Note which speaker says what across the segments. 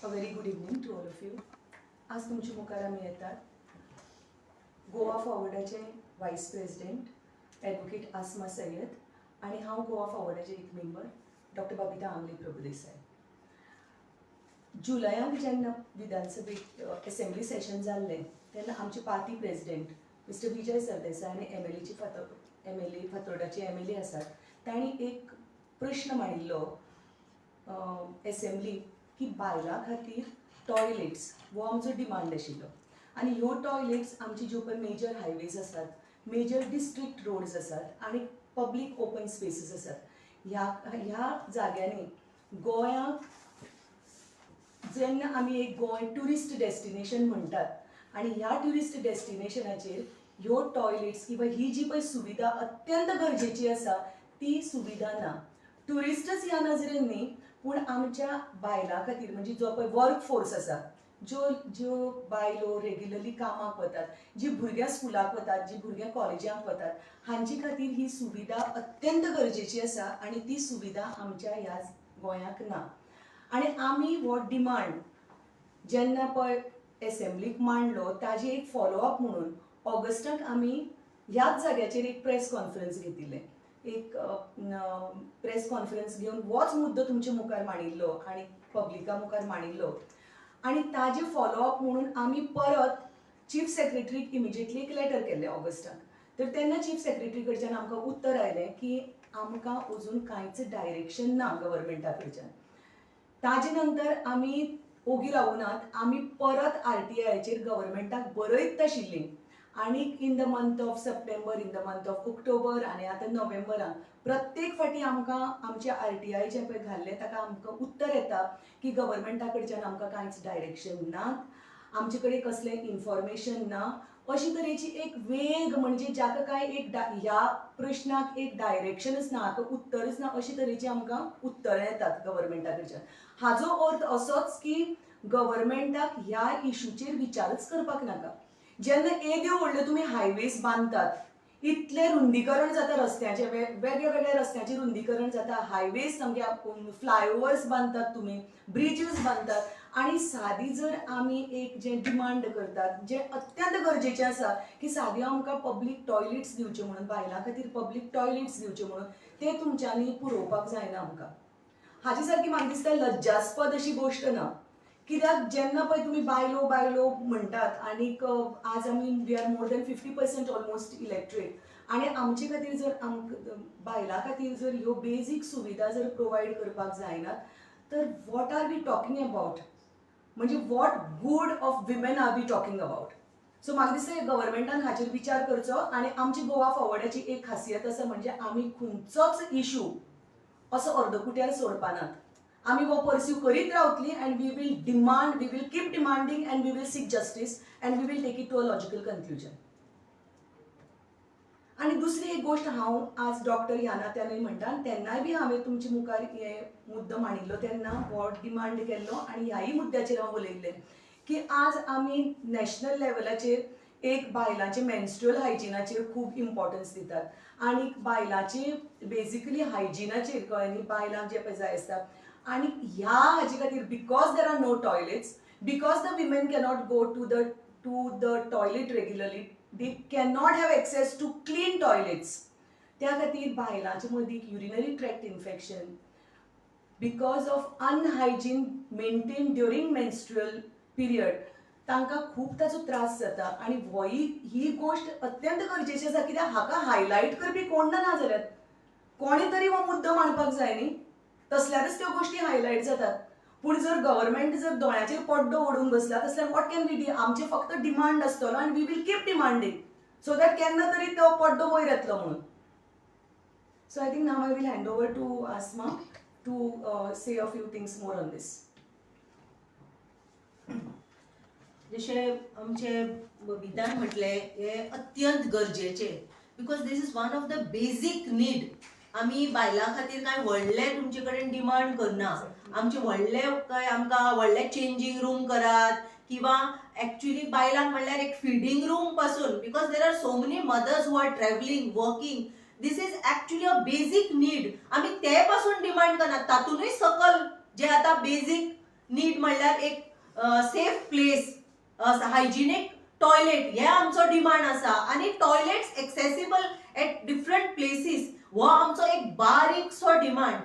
Speaker 1: A very good evening to all of you. आज तुमच्या मुखार आमी येतात गोवा फॉरवर्डाचे वायस प्रेसिडेंट ॲडवोकेट आसमा सय्यद आणि हांव गोवा फॉरवर्डाचे एक मेंबर डॉक्टर बबिता आंगले प्रभुदेसाय. जुलयांत जेन्ना विधानसभेक असेंब्ली सेशन जाल्लें तेन्ना आमचे party president mister Vijay Sardesai आनी एमएलए फातोर्डाचे एमएलए आसात तांणी एक प्रश्न मांडिल्लो असेंब्ली की बायलां खातीर टॉयलेट्स हो आमचो डिमांड आशिल्लो आनी ह्यो टॉयलेट्स आमचे ज्यो पळय मेजर हायवेज आसात मेजर डिस्ट्रिक्ट रोड्स आसात आनी पब्लीक ओपन स्पेसीस आसात ह्या जाग्यांनी गोंयांक जेन्ना आमी एक गोंय ट्युरिस्ट डेस्टिनेशन म्हणटात आनी ह्या ट्युरिस्ट डेस्टिनेशनाचेर ह्यो टॉयलेट्स किंवा ही जी पळय सुविधा अत्यंत गरजेची आसा ती सुविधा ना. ट्युरिस्टच ह्या नजरेन न्ही पूण आमच्या बायलां खातीर म्हणजे जो पळय वर्क फोर्स आसा ज्यो बायलो रेग्युलरली कामाक वतात जी भुरग्यां स्कुलाक वतात जी भुरग्यां कॉलेजांक वतात हांचे खातीर ही सुविधा अत्यंत गरजेची आसा आनी ती सुविधा आमच्या ह्या गोंयांक ना. आनी आमी हो डिमांड जेन्ना पळय एसेंब्लीक मांडलो ताजे एक फॉलोअप म्हणून ऑगस्टाक आमी ह्याच जाग्याचेर एक प्रेस कॉन्फरन्स घेतिल्लें. एक प्रेस कॉन्फरन्स घेवन होच मुद्दो तुमच्या मुखार मांडिल्लो आनी पब्लिका मुखार मांडिल्लो आनी ताजे फॉलोअप म्हणून आमी परत चीफ सेक्रेटरीक इमिजिएटली एक लेटर केल्लें ऑगस्टाक. तर तेन्ना चीफ सेक्रेटरी कडच्यान आमकां उत्तर आयलें की आमकां अजून कांयच डायरेक्शन ना गव्हर्मेंटा कडच्यान. ताजे नंतर आमी ओगी रावनात आमी परत RTIचेर गव्हर्मेंटाक बरयत आशिल्लीं आनीक in the month of September in the month of October आनी आतां नोव्हेंबराक प्रत्येक फावटी आमकां आमच्या RTI जें पळय घाल्लें ताका आमकां उत्तर येता की गव्हर्मेंटा कडच्यान आमकां कांयच डायरेक्शन ना, आमचे कडेन कसलें इन्फॉर्मेशन ना. अशी तरेची एक वेग म्हणजे जाका काय एक ह्या प्रश्नाक एक डायरेक्शनच ना हाका उत्तरच ना अशी तरेची आमकां उत्तरां येतात गव्हर्मेंटा कडच्यान. हाजो अर्थ असोच की गव्हर्मेंटाक ह्या इशूचेर विचारच करपाक नाका. जेन्ना येद्यो व्हडल्यो तुमी हायवेज बांदतात इतलें रुंदीकरण जाता रस्त्याचें वेगळ्या वेगळ्या रस्त्याचें रुंदीकरण जाता हायवेज सामके फ्लायओवर्स बांदतात तुमी ब्रिजीस बांदतात आनी सादी जर आमी एक जें डिमांड करतात जें अत्यंत गरजेचें आसा की सादी आमकां पब्लीक टॉयलेट्स दिवचे म्हणून बायलां खातीर पब्लीक टॉयलेट्स दिवचे म्हणून ते तुमच्यांनी पुरोवपाक जायना आमकां. हाजे सारकी म्हाका दिसता लज्जास्पद अशी गोश्ट ना. कित्याक जेन्ना पळय तुमी बायलो बायलो म्हणटात आनीक आज आमी we are more than 50% almost illiterate आनी आमचे खातीर जर बायलां खातीर जर ह्यो बेजीक सुविधा जर प्रोवायड करपाक जायनात तर what are we talking about म्हणजे what good of women are we talking about. So म्हाका दिसता गव्हर्मेंटान हाचेर विचार करचो आनी आमची गोवा फॉरवर्डाची एक खासियत आसा म्हणजे आमी खंयचोच इशू असो अर्दकुट्यार सोडपानात. आमी हो परस्यू करीत रावतली and we will demand we will keep demanding and we will seek justice and we will take it to a logical conclusion. आनी दुसरी एक गोश्ट हांव आज डॉक्टर ह्या नात्यानूय म्हणटा तेन्नाय बी हांवें तुमचे मुखार हे मुद्दो मांडिल्लो तेन्ना हो डिमांड केल्लो आनी ह्याय मुद्द्याचेर हांव उलयल्लें की आज आमी नॅशनल लेवलाचेर एक बायलांचे मेन्स्ट्रुअल हायजिनाचेर खूब इम्पॉर्टन्स दितात आनी बायलांचे बेजिकली हायजिनाचेर कळ्ळें न्ही बायलांक जे पळय जाय आसता आनी ह्या हाजे खातीर because there are no toilets because the women cannot go to the toilet regularly they cannot have access to clean toilets. त्या खातीर बायलांचे मदीं urinary tract infection because of unhygiene maintained during menstrual period तांकां खूब ताचो त्रास जाता आनी ही गोश्ट अत्यंत गरजेची आसा कित्याक हाका हायलायट करपी कोण ना जाल्यार कोणी तरी हो मुद्दो मांडपाक जाय न्ही तसल्यारच त्यो गोश्टी हायलायट जातात. पूण जर गव्हर्मेंट जर दोळ्याचेर पड्डो ओडून बसला तसल्यार वॉट कॅन वी डी आमचे फक्त डिमांड आसतलो आनी we will keep demanding so that केन्ना तरी तो पड्डो वयर येतलो म्हणून. So I think now I will hand over to Asma to say a few things more on this.
Speaker 2: जशें आमचे विधान म्हटलें हें अत्यंत गरजेचें because this is one of the basic need. आमी बायलां खातीर कांय व्हडलें तुमचे कडेन डिमांड करना. आमचे व्हडलें काय आमकां व्हडलें चेंजींग रूम करात किंवा एक्चुअली बायलांक म्हणल्यार एक फिडींग रूम पासून because there are so many mothers who are travelling working this is actually a basic need. आमी ते पासून डिमांड करनात तातूनय सकल जे आतां बेजीक नीड म्हणल्यार एक सेफ प्लेस, हायजिनिक टॉयलेट, हे आमचो डिमांड आसा. आणि toilets accessible at different places हो आमचो एक बारीकसो डिमांड.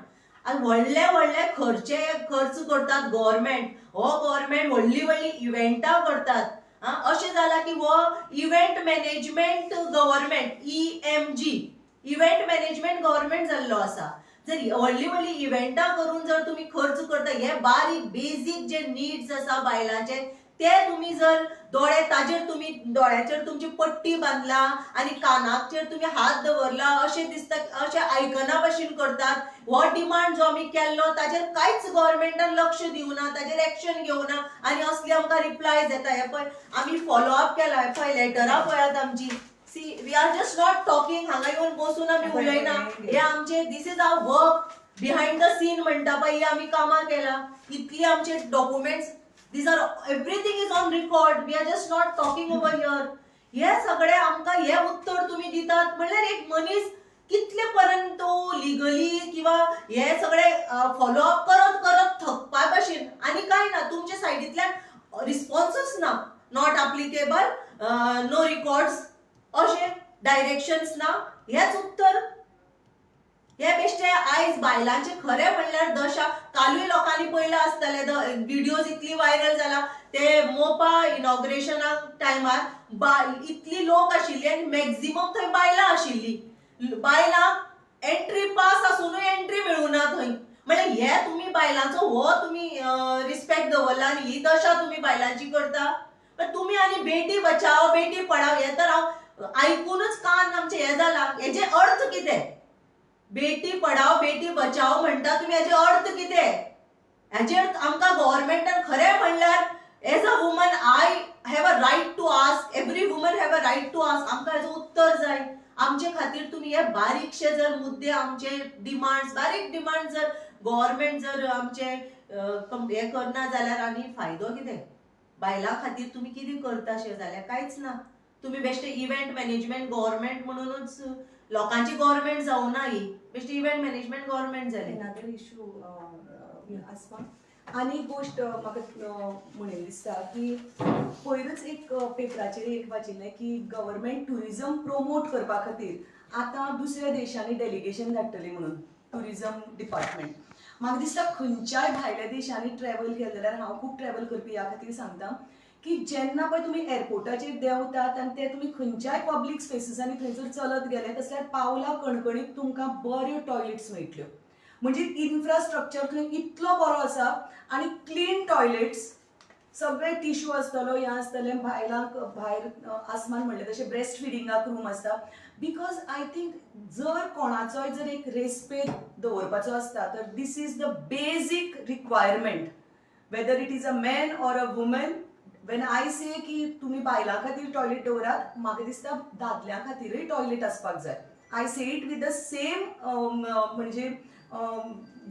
Speaker 2: आणि व्हडले व्हडले खर्च करतात गव्हर्नमेंट. हो गव्हर्नमेंट व्हडली व्हडली इव्हेंटां करतात. अशें जाला की हो event management government, EMG, event management government जाल्लो आसा. जर व्हडली व्हडली इव्हेंटां करून जर तुम्ही खर्च करता, हे बारीक बेसिक जे नीड्स आसा बायलांचे ते तुम्ही जर दोळ्याचेर तुमची पट्टी बांधला आणि कानाचेर तुम्ही हात दवरला, अशें दिसता अशें आयकना भशेन करतात. हो डिमांड जो आमी केल्लो ताचेर कांयच गव्हर्नमेंटान लक्ष दिवना, ताचेर एक्शन घेवना. आणि असली आमकां रिप्लायज येता. हे पळय आमी फॉलो अप केला, हे पळय लेटरां पळयात आमची. See we are just not talking, हांगा येवन बसून आमी उलयना. हे आमचे this is our work behind the scene म्हणटा पळय, ही आमी कामां केला. इतली आमचे documents, these are everything is on record. We are just not talking over here. हे सगळे आमकां हे उत्तर तुम्ही दितात म्हणल्यार एक मनीस कितले पर्यंत लिगली किंवा हे सगळे फॉलो अप करत थकपा भशेन. आणि काय ना, तुमच्या सायडींतल्यान रिस्पॉन्सच ना. नॉट अप्लिकेबल, नो रिकॉर्ड्स, अशे डायरेक्शन्स ना. हेच उत्तर. हे बेश्टे आयज बायलांचे खरे म्हणल्यार दशा. कालूय लोकांनी पळयला आसतले व्हिडिओज इतली व्हायरल जाला. ते मोपा इनॉग्रेशनाक टायमार इतली लोक आशिल्ली आणि मॅक्झिमम थंय बायलां आशिल्ली. बायलांक एंट्री पास आसूनय एंट्री मेळूना थंय. म्हणजे हे तुम्ही बायलांचो हो तुम्ही रिस्पेक्ट दवरला आणि ही दशा तुम्ही बायलांची करता. पण तुम्ही आणि बेटी बचाव बेटी पढाव हे तर हांव आयकूनच कान आमचे हे जाला. हेजे अर्थ कितें? बेटी पढाव बेटी बचाव म्हणटा तुम्ही, हेजे अर्थ कितें? हेजेर आमकां गव्हर्नमेंटान खरें म्हणल्यार as a woman I have a right to ask, every woman have a right to ask. आमकां हेजो उत्तर जाय. आमचे खातीर तुम्ही हे बारीकशे जर मुद्दे, आमचे डिमांड्स, बारीक डिमांड जर गव्हर्नमेंट जर आमचे हे करना जाल्यार आनी फायदो कितें? बायलां खातीर तुम्ही कितें करता अशें जाल्यार कांयच ना. तुम्ही बेश्टे इव्हेंट मॅनेजमेंट गव्हर्नमेंट म्हणूनच लोकांची गव्हर्नमेंट जावना. ही बेश्टे इव्हेंट मॅनेजमेंट गव्हर्नमेंट जाली.
Speaker 1: अनदर इश्यू आसपा. आनी एक गोश्ट म्हाका म्हणून दिसता की पयरूच एक पेपराचेर एक वाचिल्लें की गव्हर्नमेंट टुरिजम प्रोमोट करपा खातीर आतां दुसऱ्या देशांनी डेलिगेशन धाडटली म्हणून टुरिजम डिपार्टमेंट. म्हाका दिसता खंयच्याय भायल्या देशांनी ट्रॅव्हल केलें जाल्यार, हांव खूब ट्रॅव्हल करपी ह्या खातीर सांगता की जेन्ना पळय तुमी एअरपोर्टाचेर देंवतात आनी ते तुमी खंयच्याय पब्लीक स्पेसिसांनी थंयसर चलत गेले तसल्यार पावला कणकणीत तुमकां बऱ्यो टॉयलेट्स मेळटल्यो. म्हणजे इन्फ्रास्ट्रक्चर थंय इतलो बरो आसा आनी क्लीन टॉयलेट्स. सगळे टिश्यू आसतलो, हें आसतलें. बायलांक भायर आसमान म्हणलें तशें ब्रेस्ट फिडिंगाक रूम आसता. बिकॉज आय थिंक जर कोणाचोय जर एक रेस्पेद दवरपाचो आसता तर this is the basic requirement, whether it is a man or a woman. When I say की तुम्ही बायलां खातीर टॉयलेट दवरात, म्हाका दिसता दादल्यां खातीरय टॉयलेट आसपाक जाय. I say it with the same म्हणजे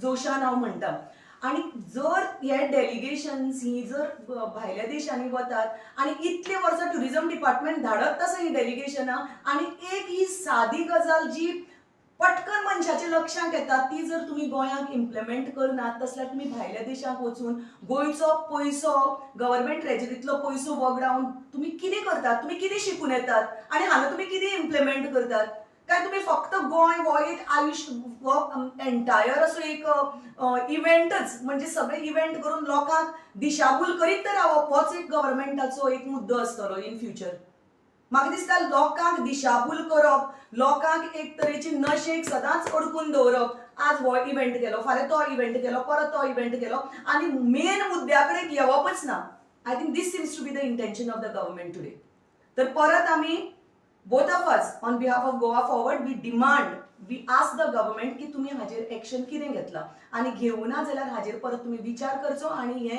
Speaker 1: जोशान हांव म्हणटा. आणि जर हे डेलिगेशन्स ही जर भायल्या देशांनी वतात आणि इतले वर्सां टुरिजम डिपार्टमेंट धाडत आसा ही डेलिगेशनां, आणि एक ही सादी गजाल जी पटकन मनशाच्या लक्षांत येता ती जर तुम्ही गोंयांत इम्प्लिमेंट करनात तसल्यार तुम्ही भायल्या देशांक वचून गोंयचो पयसो, गव्हर्नमेंट ट्रेजरींतलो पयसो वगडावन तुम्ही कितें करतात? तुम्ही कितें शिकून येतात आणि हांगा तुम्ही कितें इम्प्लिमेंट करतात? काय तुम्ही फक्त गोंय हो एक आयुश्य हो एंटायर असो एक इव्हेंटच, म्हणजे सगळे इव्हेंट करून लोकांक दिशाभूल करीत तर रावप होच एक गव्हर्नमेंटाचो एक मुद्दो आसतलो इन फ्युचर. म्हाका दिसता लोकांक दिशाभूल करप, लोकांक एक तरेची नशेक सदांच अडकून दवरप. आज हो इव्हेंट केलो, फाल्यां तो इव्हेंट केलो, परत तो इव्हेंट केलो आणि मेन मुद्द्या कडेन येवपच ना. I think this seems to be the intention of the government today. तर परत आमी both of us on behalf of Goa Forward we ask the government की तुम्ही हाजेर एक्शन कितें घेतला आणि घेवना जाल्यार हाजेर परत तुम्ही विचार करचो आणि हे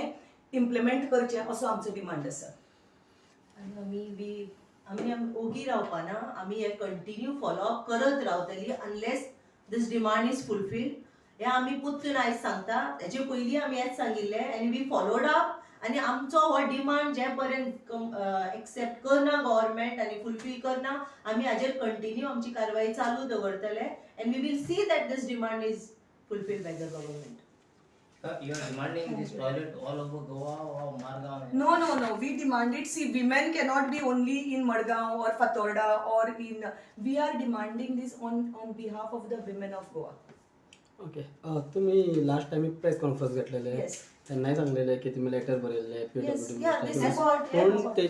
Speaker 1: इम्प्लिमेंट करचे असो आमचो डिमांड आसा.
Speaker 2: आनी आमी ओगी रावपाना. आमी हे कंटिन्यू फॉलो अप करत रावतली unless this demand is fulfilled. हे आमी पुत्तून आयज सांगता. हेजे पयलीं आमी हेच सांगिल्लें आनी वी फॉलोड अप. आणि आमचो हो डिमांड जे पर्यंत एक्सेप्ट करना गव्हर्नमेंट आणि फुलफिल करना, आमी हाजेर कंटिन्यू आमची कारवाई चालू दवरतले. And we will see that this demand is fulfilled by the government.
Speaker 3: You are demanding this toilet all over Goa or Margaon?
Speaker 1: No. We demanded. See, women cannot be only in Madgaon or Fatorda or in. We are demanding this on behalf of the women of Goa.
Speaker 4: Okay तुम्ही last time press conference घेतलेले
Speaker 1: Yes.
Speaker 4: त्यांनाही सांगलेले की तुम्ही letter बरयल्ले
Speaker 1: Yes,
Speaker 2: yeah, this is what-
Speaker 4: पण ते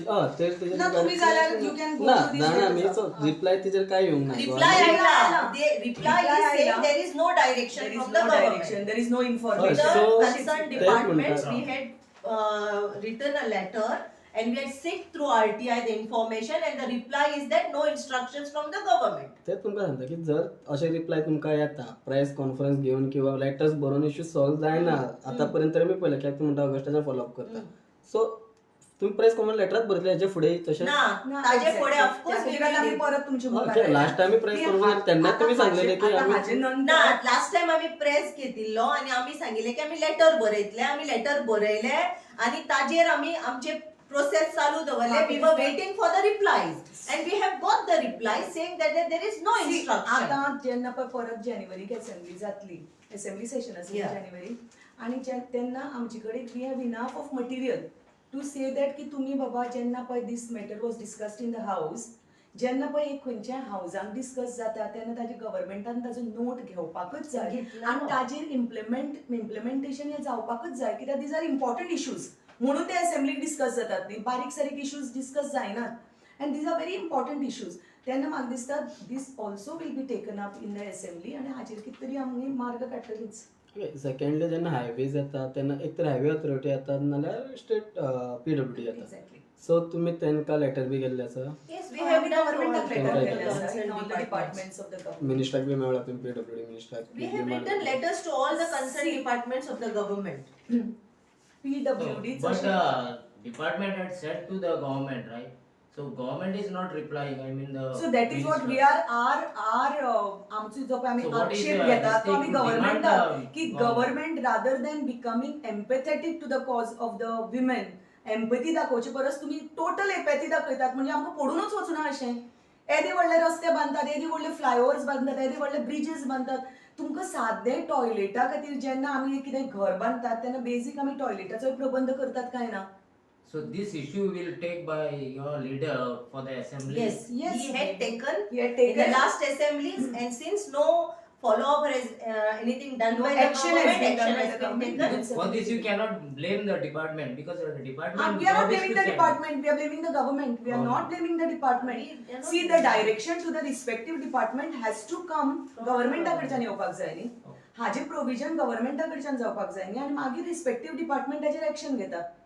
Speaker 1: ना तुम्ही जाल्यार you can go
Speaker 4: ना
Speaker 1: to this
Speaker 4: ना मी
Speaker 1: letter.
Speaker 4: रिप्लाय तिचेर काय येऊंक ना
Speaker 2: Reply
Speaker 1: आयला.
Speaker 2: आयला. The reply
Speaker 1: Reply
Speaker 2: is saying
Speaker 1: आयला.
Speaker 2: there is no direction
Speaker 1: There is
Speaker 2: from the
Speaker 1: no
Speaker 2: government.
Speaker 1: direction. There is no
Speaker 2: To
Speaker 1: information.
Speaker 2: the
Speaker 4: So,
Speaker 2: concerned
Speaker 4: ते
Speaker 2: departments,
Speaker 4: म्हणतात.
Speaker 2: we had written a letter and we had seeked through RTI the information and the reply is that no instructions from the government.
Speaker 4: ते तुमकां सांगता की जर अशे reply तुमकां येता प्रेस कॉन्फरन्स घेवन किंवा लेटर्स बरोवन इश्यू सॉल्व जायना आतापर्यंत तरी मी पळयलें कित्याक तुमी म्हणटा ऑगस्टाचेर फॉलोअप करता सो तुम्ही प्रेस कॉन्फरन्स लेटरात बरयले हेचे फुडें तशें
Speaker 2: ना ताजे फुडें ऑफकोर्स
Speaker 1: आम्ही परत तुमच्या मुखार
Speaker 4: लास्ट टाइम प्रेस कॉन्फरन्स तेन्नाच तुम्ही सांगलेले की
Speaker 1: आता
Speaker 4: आमी
Speaker 1: हाजे
Speaker 2: ना
Speaker 1: नंतर
Speaker 2: लास्ट टाइम आम्ही प्रेस घेतिल्लो आणि आम्ही सांगिल्ले की आम्ही लेटर बरयतले आम्ही लेटर बरयले आणि ताजेर आम्ही आमचे प्रोसेस चालू दवरले we were waiting for the replies and we have got the reply saying that there is no instruction
Speaker 1: आता जेन्ना पळय परत जानेवारीक असेंब्ली जातली असेंब्ली सेशन आसली
Speaker 2: Yeah.
Speaker 1: जानेवारी आणि तेन्ना आमचे कडेन we have enough of material to say that की तुम्ही बाबा जेन्ना पळय this matter was discussed in the house जेन्ना पळय एक खंयच्या हाऊसांक डिस्कस जाता तेन्ना ताजे गव्हर्मेंटान ताजो नोट घेवपाकच जाय
Speaker 2: घेतला
Speaker 1: आणि
Speaker 2: न्हू.
Speaker 1: ताजेर इम्प्लिमेंटेशन हे जावपाकच जाय कित्याक दीज आर इम्पॉर्टंट इश्यूज म्हणून ते असेंब्लीक डिस्कस जातात न्ही बारीक सारीक इश्यूज डिस्कस जायनात and these are very important issues तेन्ना म्हाका दिसता this also will be taken up in the assembly आनी हाचेर कितें तरी आमी मार्ग काडटलीच
Speaker 4: सेकंडली जेन्ना हायवेज येता तेन्ना एक तर हायवे ऑथॉरिटी येतात नाल्यार स्टेट PWD येता
Speaker 1: एक्झॅक्टली
Speaker 4: सो तुम्ही तांकां लेटर बी केल्ले आसा
Speaker 2: Yes, we have done
Speaker 1: गव्हर्मेंटाक
Speaker 2: all
Speaker 1: लेटर
Speaker 4: Okay.
Speaker 1: केल्ले आसा
Speaker 2: concerned
Speaker 1: in all the
Speaker 2: departments.
Speaker 1: Departments of the government
Speaker 4: मिनिस्टराक बी मेळ्ळा तुम्ही PWD मिनिस्टराक
Speaker 2: We have written letters to all the concerned departments of the government.
Speaker 1: PWD
Speaker 3: But department had said to the government, right? So government is not replying. I mean the.
Speaker 1: So that is what we
Speaker 3: minister.
Speaker 1: are आमचो जो पळय आमी
Speaker 3: So what is
Speaker 1: आक्षेप
Speaker 3: the
Speaker 1: घेता तो आमी
Speaker 3: mistake?
Speaker 1: गव्हर्मेंटाक
Speaker 3: Demand,
Speaker 1: की
Speaker 3: government.
Speaker 1: Government rather than becoming empathetic to the cause of the women empathy दाखोवचे परस तुम्ही टोटल एम्पॅथी दाखयतात म्हणजे आमकां पडूनच वचना अशें येदे व्हडले रस्ते बांदतात येदे व्हडले फ्लायओव्हर्स बांदतात येदे व्हडले ब्रिजीस बांदतात तुमकां सादे टॉयलेटा खातीर जेन्ना आमी कितें घर बांदतात तेन्ना बेजीक आमी टॉयलेटाचो प्रबंध करतात काय ना
Speaker 3: So this issue will take by your leader for the assembly.
Speaker 2: Yes,
Speaker 1: Yes,
Speaker 2: he had taken
Speaker 1: we had
Speaker 2: in
Speaker 1: taken
Speaker 2: the last assemblies, and since no follow-up has anything done
Speaker 1: No
Speaker 2: by the
Speaker 1: action has
Speaker 2: government,
Speaker 1: been done
Speaker 2: action
Speaker 1: by
Speaker 2: has
Speaker 1: the
Speaker 2: been
Speaker 1: government.
Speaker 2: taken.
Speaker 1: Yes.
Speaker 3: For this you cannot blame the department because the department.
Speaker 1: We are not
Speaker 3: job is
Speaker 1: blaming
Speaker 3: to
Speaker 1: the
Speaker 3: send.
Speaker 1: department, we are blaming the government. We are not blaming the department.
Speaker 2: We are not
Speaker 1: See, the
Speaker 2: blaming.
Speaker 1: direction to the respective department has to come गव्हर्मेंटाकडच्यान येवपाक जाय न्ही हाजे provision गव्हर्मेंटाकडच्यान जावपाक जाय न्ही आनी मागीर respective डिपार्टमेंटाचेर action घेतात